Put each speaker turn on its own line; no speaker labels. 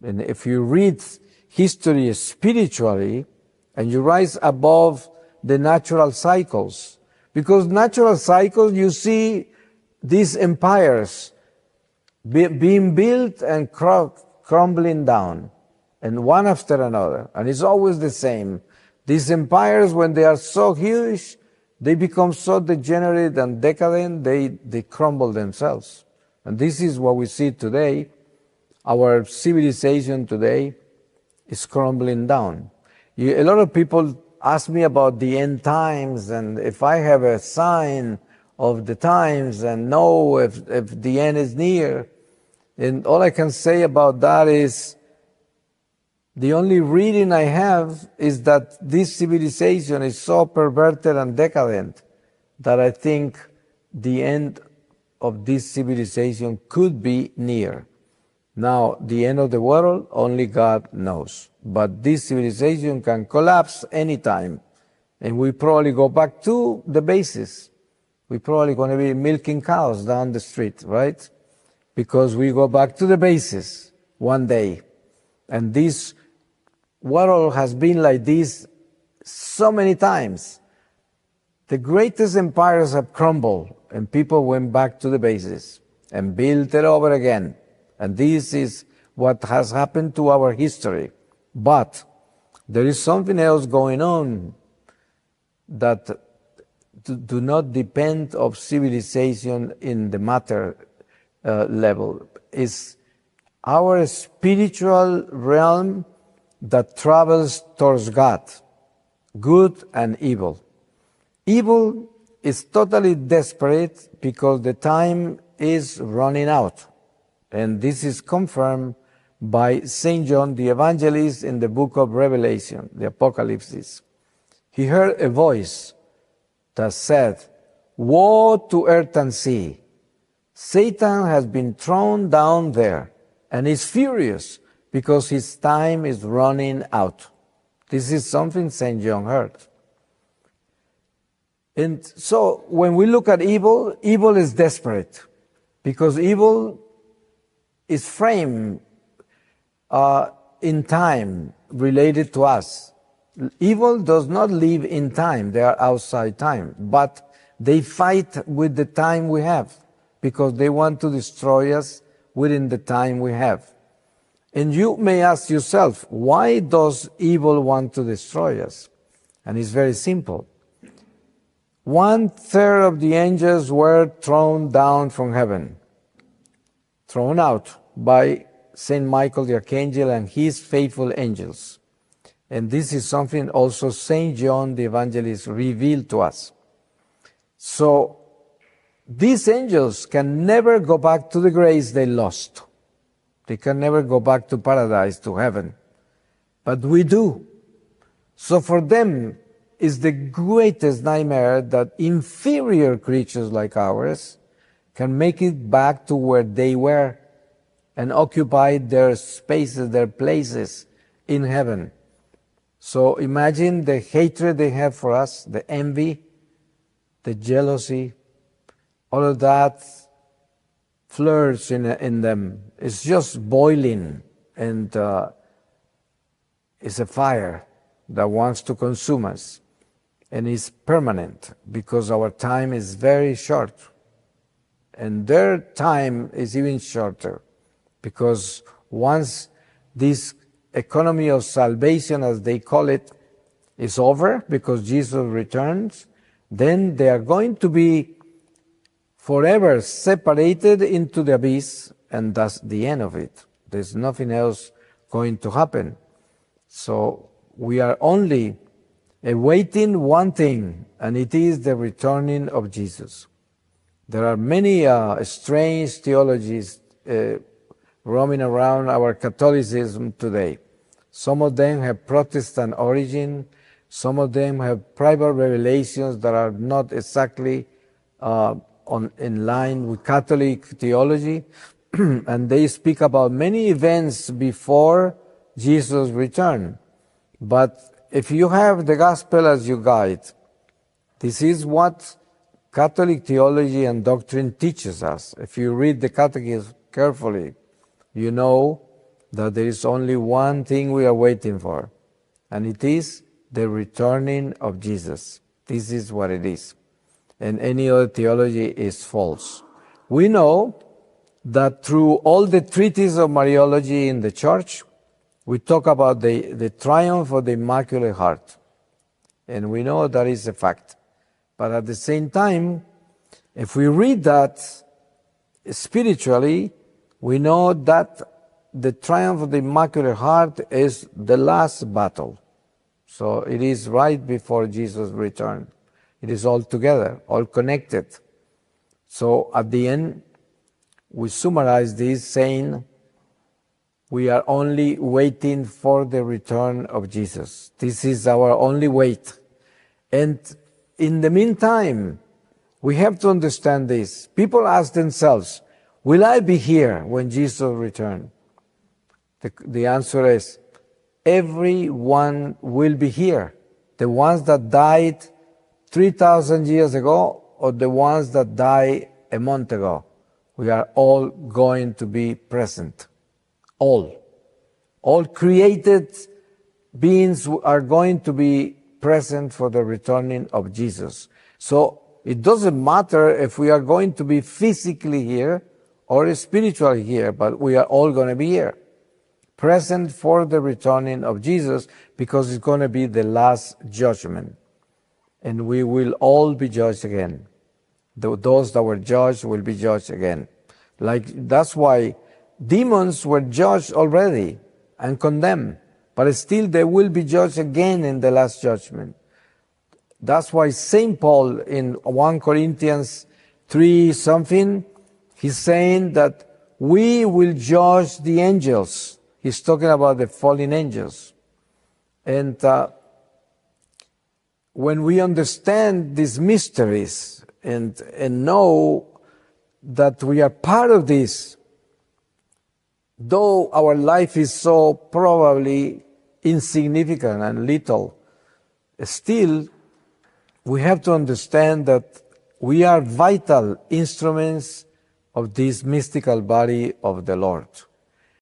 And if you read history spiritually, and you rise above the natural cycles, because natural cycles, you see these empires being built and crumbling down, and one after another, and it's always the same. These empires, when they are so huge, they become so degenerate and decadent, they crumble themselves. And this is what we see today. Our civilization today is crumbling down. A lot of people ask me about the end times, and if I have a sign of the times and know if the end is near. And all I can say about that is, the only reading I have is that this civilization is so perverted and decadent that I think the end of this civilization could be near. Now, the end of the world, only God knows. But this civilization can collapse anytime. And we probably go back to the basis. We're probably going to be milking cows down the street, right? Because we go back to the basis one day. And this world has been like this so many times. The greatest empires have crumbled, and people went back to the basis and built it over again. And this is what has happened to our history. But there is something else going on that do not depend of civilization in the matter level. Is our spiritual realm that travels towards God, good and evil. Evil is totally desperate because the time is running out. And this is confirmed by St. John the Evangelist in the book of Revelation, the Apocalypse. He heard a voice that said, "Woe to earth and sea! Satan has been thrown down there and is furious because his time is running out." This is something St. John heard. And so when we look at evil, evil is desperate because evil is framed in time related to us. Evil does not live in time, they are outside time, but they fight with the time we have because they want to destroy us within the time we have. And you may ask yourself, why does evil want to destroy us? And it's very simple. 1/3 of the angels were thrown down from heaven, thrown out by Saint Michael the Archangel and his faithful angels. And this is something also Saint John the Evangelist revealed to us. So these angels can never go back to the grace they lost. They can never go back to paradise, to heaven. But we do. So for them, it's the greatest nightmare that inferior creatures like ours can make it back to where they were and occupy their spaces, their places in heaven. So imagine the hatred they have for us, the envy, the jealousy, all of that flirts in them. It's just boiling, and it's a fire that wants to consume us. And it's permanent because our time is very short. And their time is even shorter because once this economy of salvation, as they call it, is over because Jesus returns, then they are going to be forever separated into the abyss, and that's the end of it. There's nothing else going to happen. So we are only awaiting one thing, and it is the returning of Jesus. There are many strange theologies roaming around our Catholicism today. Some of them have Protestant origin, some of them have private revelations that are not exactly in line with Catholic theology, and they speak about many events before Jesus' return. But if you have the gospel as your guide, this is what Catholic theology and doctrine teaches us. If you read the catechism carefully, you know that there is only one thing we are waiting for, and it is the returning of Jesus. This is what it is. And any other theology is false. We know that through all the treatises of Mariology in the Church, we talk about the triumph of the Immaculate Heart. And we know that is a fact. But at the same time, if we read that spiritually, we know that the triumph of the Immaculate Heart is the last battle. So it is right before Jesus' return. It is all together, all connected. So at the end, we summarize this saying, we are only waiting for the return of Jesus. This is our only wait. And in the meantime, we have to understand this. People ask themselves, will I be here when Jesus returns? The answer is, everyone will be here. The ones that died 3,000 years ago or the ones that died a month ago. We are all going to be present. All created beings are going to be present for the returning of Jesus. So it doesn't matter if we are going to be physically here or spiritually here, but we are all going to be here, present for the returning of Jesus, because it's going to be the last judgment. And we will all be judged again. Those that were judged will be judged again. That's why demons were judged already and condemned, but still they will be judged again in the last judgment. That's why St. Paul in 1 Corinthians 3 something, he's saying that we will judge the angels. He's talking about the fallen angels. And when we understand these mysteries and know that we are part of this, though our life is so probably insignificant and little, still we have to understand that we are vital instruments of this mystical body of the Lord.